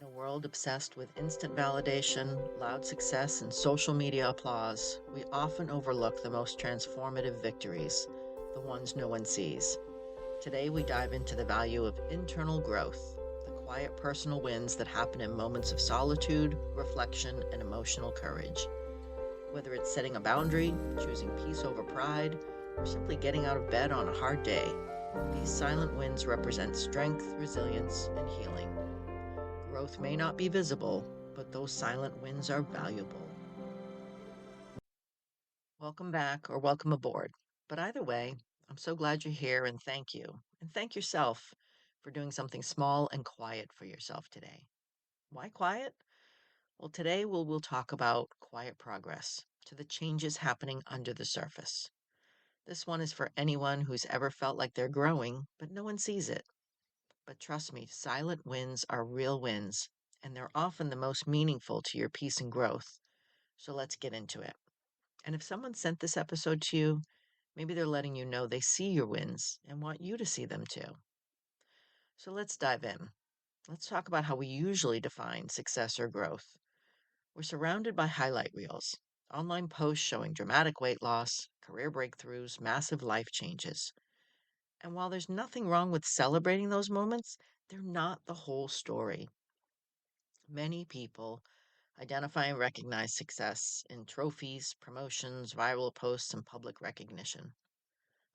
In a world obsessed with instant validation, loud success, and social media applause, we often overlook the most transformative victories, the ones no one sees. Today, we dive into the value of internal growth, the quiet personal wins that happen in moments of solitude, reflection, and emotional courage. Whether it's setting a boundary, choosing peace over pride, or simply getting out of bed on a hard day, these silent wins represent strength, resilience, and healing. Growth may not be visible, but those silent wins are valuable. Welcome back or welcome aboard. But either way, I'm so glad you're here and thank you. And thank yourself for doing something small and quiet for yourself today. Why quiet? Well, today we'll talk about quiet progress to the changes happening under the surface. This one is for anyone who's ever felt like they're growing, but no one sees it. But trust me, silent wins are real wins, and they're often the most meaningful to your peace and growth. So let's get into it. And if someone sent this episode to you, maybe they're letting you know they see your wins and want you to see them too. So let's dive in. Let's talk about how we usually define success or growth. We're surrounded by highlight reels, online posts showing dramatic weight loss, career breakthroughs, massive life changes. And while there's nothing wrong with celebrating those moments, they're not the whole story. Many people identify and recognize success in trophies, promotions, viral posts, and public recognition.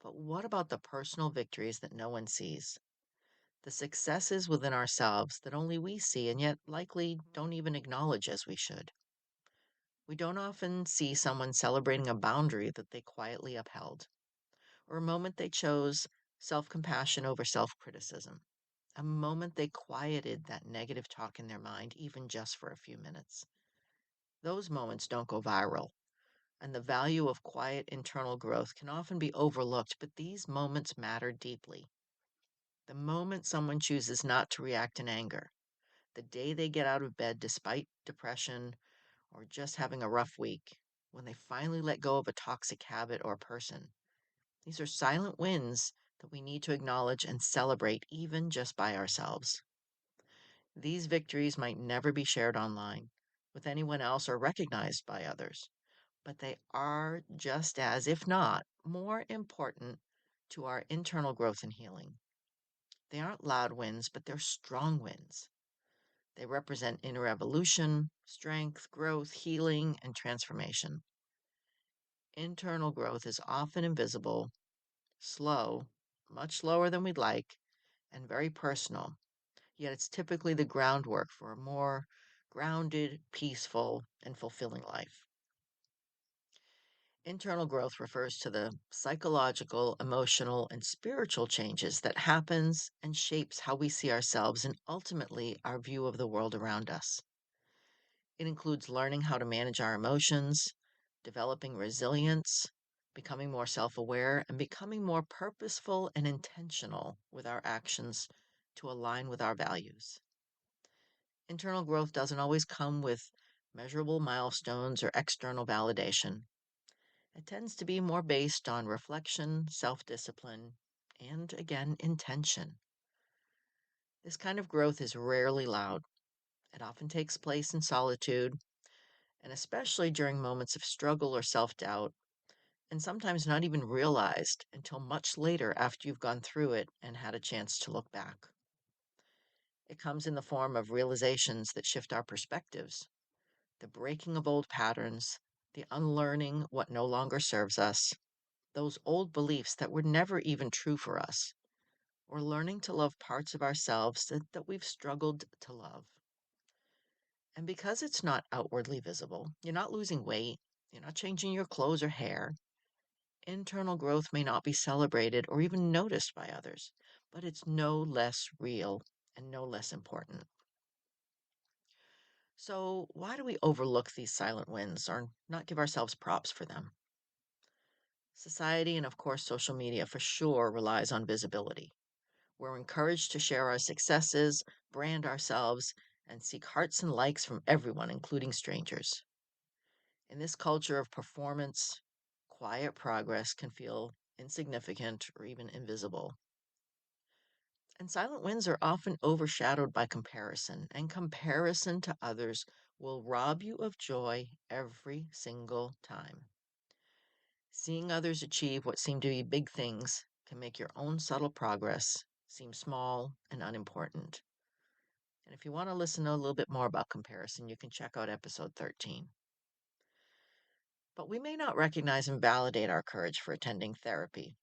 But what about the personal victories that no one sees? The successes within ourselves that only we see and yet likely don't even acknowledge as we should. We don't often see someone celebrating a boundary that they quietly upheld, or a moment they chose self compassion over self criticism, a moment they quieted that negative talk in their mind, even just for a few minutes. Those moments don't go viral, and the value of quiet internal growth can often be overlooked, but these moments matter deeply. The moment someone chooses not to react in anger, the day they get out of bed despite depression or just having a rough week, when they finally let go of a toxic habit or person. These are silent wins that we need to acknowledge and celebrate even just by ourselves. These victories might never be shared online with anyone else or recognized by others, but they are just as, if not more important to our internal growth and healing. They aren't loud wins, but they're strong wins. They represent inner evolution, strength, growth, healing, and transformation. Internal growth is often invisible, slow, much slower than we'd like, and very personal, yet it's typically the groundwork for a more grounded, peaceful, and fulfilling life. Internal growth refers to the psychological, emotional, and spiritual changes that happens and shapes how we see ourselves and ultimately our view of the world around us. It includes learning how to manage our emotions, developing resilience, becoming more self-aware, and becoming more purposeful and intentional with our actions to align with our values. Internal growth doesn't always come with measurable milestones or external validation. It tends to be more based on reflection, self discipline, and again, intention. This kind of growth is rarely loud. It often takes place in solitude, and especially during moments of struggle or self doubt, and sometimes not even realized until much later after you've gone through it and had a chance to look back. It comes in the form of realizations that shift our perspectives, the breaking of old patterns, the unlearning what no longer serves us, those old beliefs that were never even true for us, or learning to love parts of ourselves that we've struggled to love. And because it's not outwardly visible, you're not losing weight, you're not changing your clothes or hair, internal growth may not be celebrated or even noticed by others, but it's no less real and no less important. So, why do we overlook these silent wins or not give ourselves props for them? Society and, of course, social media for sure relies on visibility. We're encouraged to share our successes, brand ourselves, and seek hearts and likes from everyone, including strangers. In this culture of performance, quiet progress can feel insignificant or even invisible. And silent wins are often overshadowed by comparison, and comparison to others will rob you of joy every single time. Seeing others achieve what seem to be big things can make your own subtle progress seem small and unimportant. And if you want to listen to a little bit more about comparison, you can check out episode 13. But we may not recognize and validate our courage for attending therapy,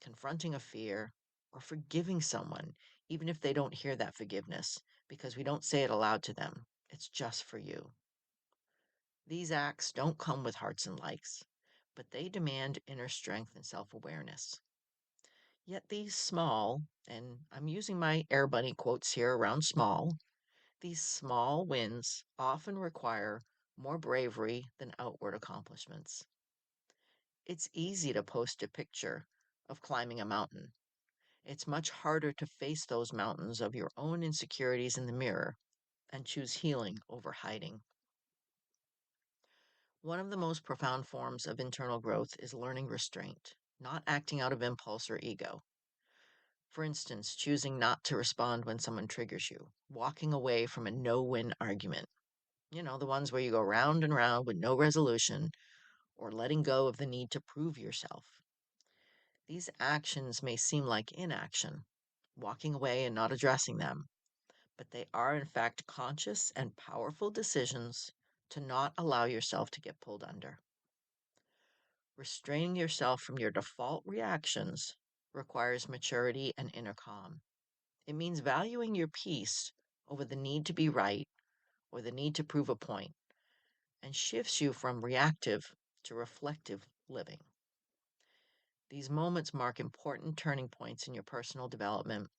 confronting a fear, or forgiving someone, even if they don't hear that forgiveness, because we don't say it aloud to them. It's just for you. These acts don't come with hearts and likes, but they demand inner strength and self awareness. Yet these small, and I'm using my Air Bunny quotes here around small, these small wins often require more bravery than outward accomplishments. It's easy to post a picture of climbing a mountain. It's much harder to face those mountains of your own insecurities in the mirror and choose healing over hiding. One of the most profound forms of internal growth is learning restraint, not acting out of impulse or ego. For instance, choosing not to respond when someone triggers you, walking away from a no win argument. The ones where you go round and round with no resolution, or letting go of the need to prove yourself. These actions may seem like inaction, walking away and not addressing them, but they are in fact conscious and powerful decisions to not allow yourself to get pulled under. Restraining yourself from your default reactions requires maturity and inner calm. It means valuing your peace over the need to be right or the need to prove a point, and shifts you from reactive to reflective living. These moments mark important turning points in your personal development,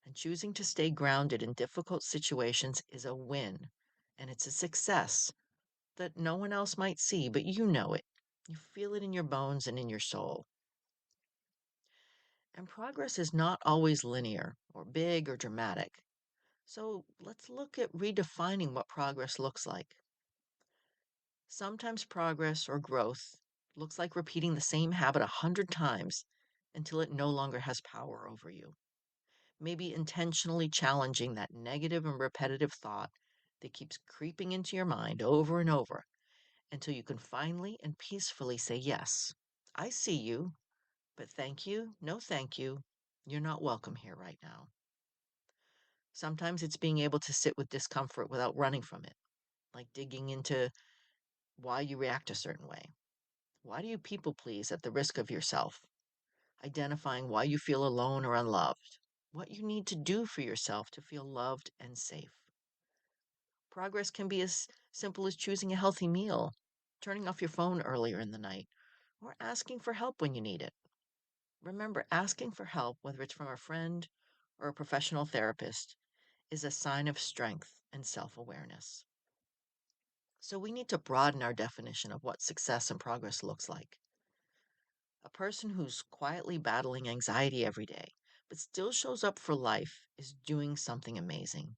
and choosing to stay grounded in difficult situations is a win, and it's a success that no one else might see, but you know it. You feel it in your bones and in your soul. And progress is not always linear or big or dramatic. So let's look at redefining what progress looks like. Sometimes progress or growth looks like repeating the same habit 100 times until it no longer has power over you. Maybe intentionally challenging that negative and repetitive thought that keeps creeping into your mind over and over until you can finally and peacefully say, yes, I see you, but thank you, no thank you. You're not welcome here right now. Sometimes it's being able to sit with discomfort without running from it, like digging into why you react a certain way. Why do you people please at the risk of yourself? Identifying why you feel alone or unloved. What you need to do for yourself to feel loved and safe. Progress can be as simple as choosing a healthy meal, turning off your phone earlier in the night, or asking for help when you need it. Remember, asking for help, whether it's from a friend or a professional therapist, is a sign of strength and self awareness. So we need to broaden our definition of what success and progress looks like. A person who's quietly battling anxiety every day, but still shows up for life, is doing something amazing.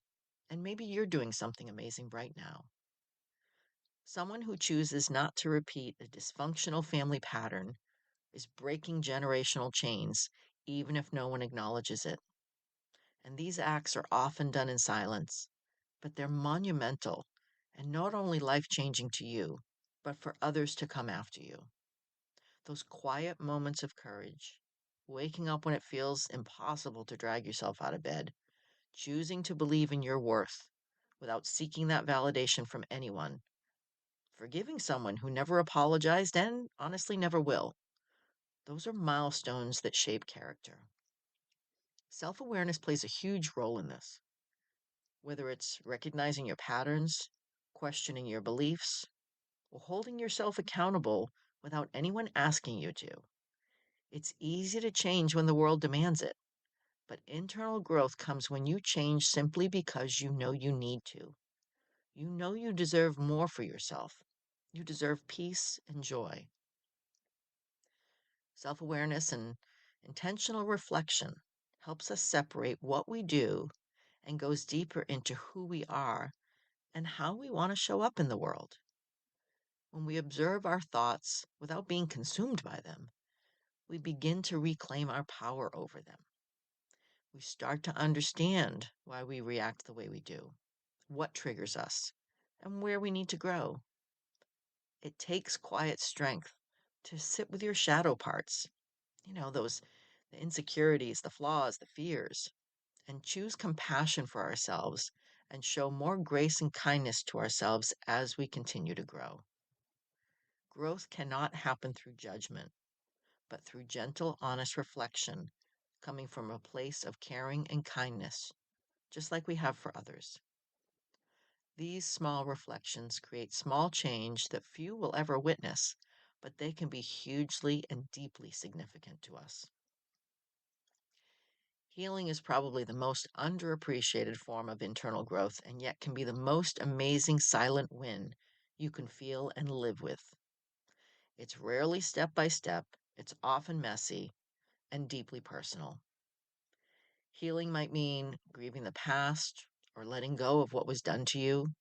And maybe you're doing something amazing right now. Someone who chooses not to repeat a dysfunctional family pattern is breaking generational chains, even if no one acknowledges it. And these acts are often done in silence, but they're monumental and not only life changing to you, but for others to come after you. Those quiet moments of courage, waking up when it feels impossible to drag yourself out of bed, choosing to believe in your worth without seeking that validation from anyone, forgiving someone who never apologized and honestly never will. Those are milestones that shape character. Self awareness plays a huge role in this, whether it's recognizing your patterns, questioning your beliefs, or holding yourself accountable without anyone asking you to. It's easy to change when the world demands it, but internal growth comes when you change simply because you know you need to. You know you deserve more for yourself. You deserve peace and joy. Self awareness and intentional reflection helps us separate what we do and goes deeper into who we are and how we want to show up in the world. When we observe our thoughts without being consumed by them, we begin to reclaim our power over them. We start to understand why we react the way we do, what triggers us, and where we need to grow. It takes quiet strength to sit with your shadow parts, those the insecurities, the flaws, the fears, and choose compassion for ourselves and show more grace and kindness to ourselves as we continue to grow. Growth cannot happen through judgment, but through gentle, honest reflection coming from a place of caring and kindness, just like we have for others. These small reflections create small change that few will ever witness, but they can be hugely and deeply significant to us. Healing is probably the most underappreciated form of internal growth and yet can be the most amazing silent win you can feel and live with. It's rarely step by step, it's often messy and deeply personal. Healing might mean grieving the past or letting go of what was done to you,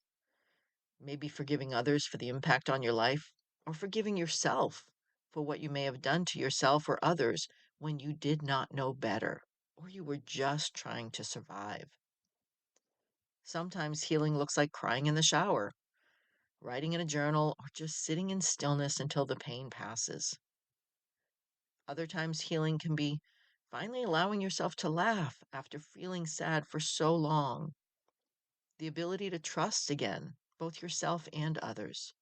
maybe forgiving others for the impact on your life, or forgiving yourself for what you may have done to yourself or others when you did not know better or you were just trying to survive. Sometimes healing looks like crying in the shower, writing in a journal, or just sitting in stillness until the pain passes. Other times, healing can be finally allowing yourself to laugh after feeling sad for so long, the ability to trust again, both yourself and others,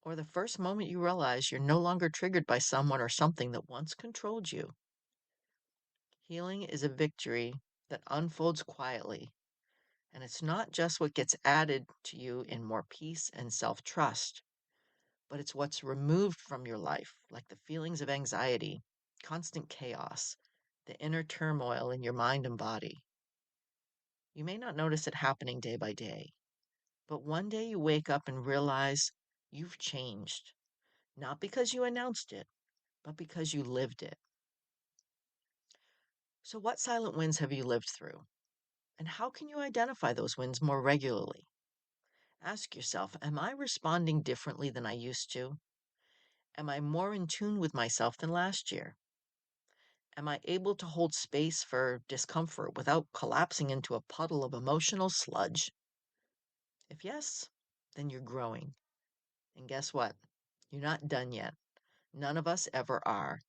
or the first moment you realize you're no longer triggered by someone or something that once controlled you. Healing is a victory that unfolds quietly, and it's not just what gets added to you in more peace and self trust, but it's what's removed from your life, like the feelings of anxiety, constant chaos, the inner turmoil in your mind and body. You may not notice it happening day by day, but one day you wake up and realize you've changed, not because you announced it, but because you lived it. So, what silent wins have you lived through? And how can you identify those wins more regularly? Ask yourself, am I responding differently than I used to? Am I more in tune with myself than last year? Am I able to hold space for discomfort without collapsing into a puddle of emotional sludge? If yes, then you're growing. And guess what? You're not done yet. None of us ever are.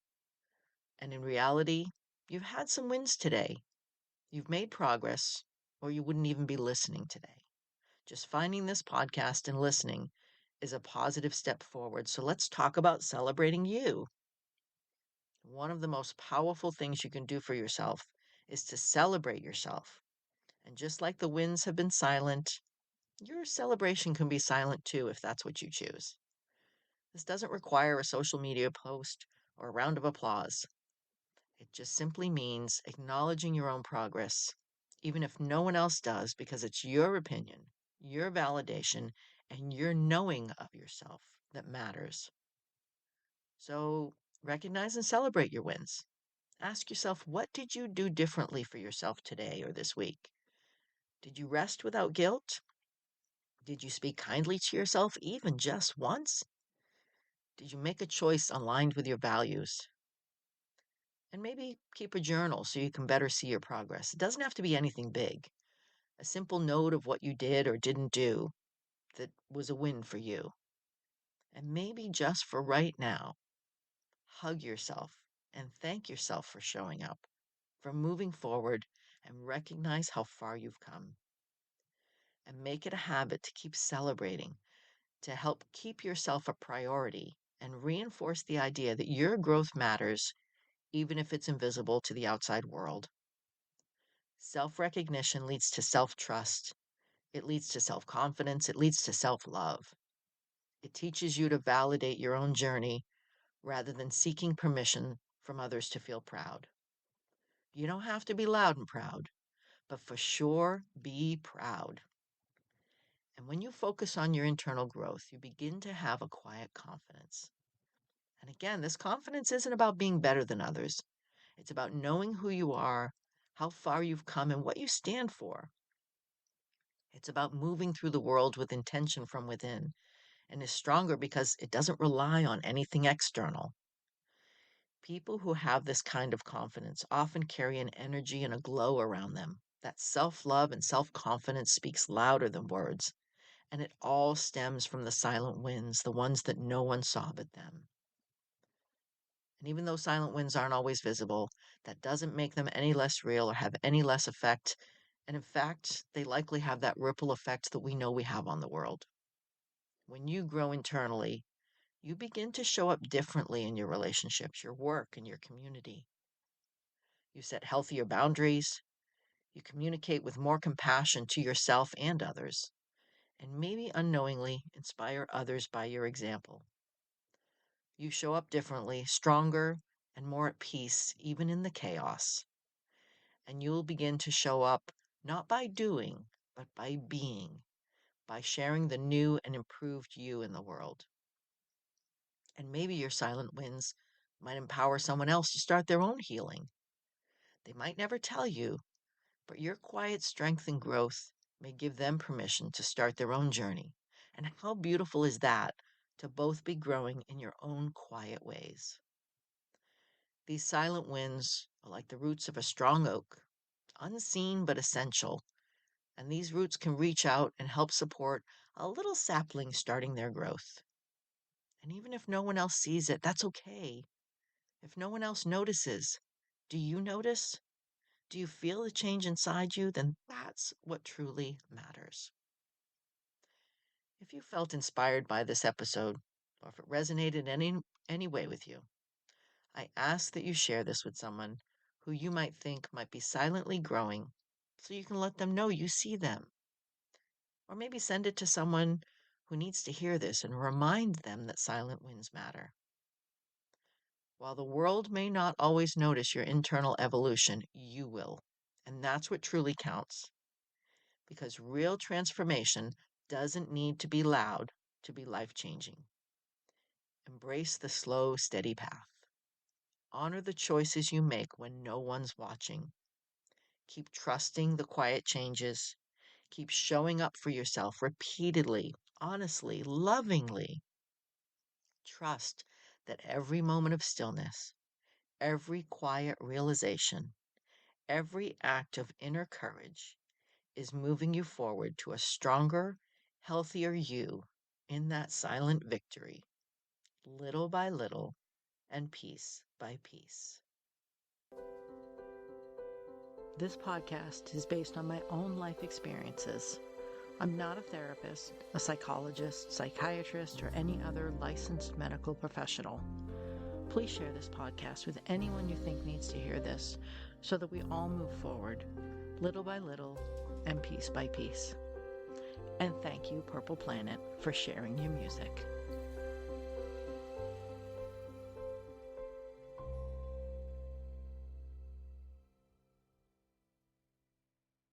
And in reality, you've had some wins today. You've made progress, or you wouldn't even be listening today. Just finding this podcast and listening is a positive step forward. So let's talk about celebrating you. One of the most powerful things you can do for yourself is to celebrate yourself. And just like the winds have been silent, your celebration can be silent too if that's what you choose. This doesn't require a social media post or a round of applause. It just simply means acknowledging your own progress, even if no one else does, because it's your opinion, your validation, and your knowing of yourself that matters. So recognize and celebrate your wins. Ask yourself, what did you do differently for yourself today or this week? Did you rest without guilt? Did you speak kindly to yourself even just once? Did you make a choice aligned with your values? And maybe keep a journal so you can better see your progress. It doesn't have to be anything big. A simple note of what you did or didn't do that was a win for you. And maybe just for right now, hug yourself and thank yourself for showing up, for moving forward, and recognize how far you've come. And make it a habit to keep celebrating, to help keep yourself a priority and reinforce the idea that your growth matters, even if it's invisible to the outside world. Self recognition leads to self trust, it leads to self confidence, it leads to self love. It teaches you to validate your own journey rather than seeking permission from others to feel proud. You don't have to be loud and proud, but for sure be proud. And when you focus on your internal growth, you begin to have a quiet confidence. And again, this confidence isn't about being better than others. It's about knowing who you are, how far you've come, and what you stand for. It's about moving through the world with intention from within and is stronger because it doesn't rely on anything external. People who have this kind of confidence often carry an energy and a glow around them. That self love and self confidence speaks louder than words, and it all stems from the silent wins, the ones that no one saw but them. And even though silent wins aren't always visible, that doesn't make them any less real or have any less effect. And in fact, they likely have that ripple effect that we know we have on the world. When you grow internally, you begin to show up differently in your relationships, your work, and your community. You set healthier boundaries. You communicate with more compassion to yourself and others, and maybe unknowingly inspire others by your example. You show up differently, stronger, and more at peace, even in the chaos. And you'll begin to show up not by doing, but by being, by sharing the new and improved you in the world. And maybe your silent wins might empower someone else to start their own healing. They might never tell you, but your quiet strength and growth may give them permission to start their own journey. And how beautiful is that to both be growing in your own quiet ways? These silent winds are like the roots of a strong oak, unseen but essential. And these roots can reach out and help support a little sapling starting their growth. And even if no one else sees it, that's okay. If no one else notices, do you notice? Do you feel the change inside you? Then that's what truly matters. If you felt inspired by this episode, or if it resonated any way with you, I ask that you share this with someone who you might think might be silently growing so you can let them know you see them. Or maybe send it to someone who needs to hear this and remind them that silent wins matter. While the world may not always notice your internal evolution, you will. And that's what truly counts. Because real transformation doesn't need to be loud to be life changing. Embrace the slow, steady path. Honor the choices you make when no one's watching. Keep trusting the quiet changes. Keep showing up for yourself repeatedly, honestly, lovingly. Trust that every moment of stillness, every quiet realization, every act of inner courage is moving you forward to a stronger, healthier you in that silent victory, little by little and piece by piece. This podcast is based on my own life experiences. I'm not a therapist, a psychologist, psychiatrist, or any other licensed medical professional. Please share this podcast with anyone you think needs to hear this so that we all move forward, little by little and piece by piece. And thank you, Purple Planet, for sharing your music.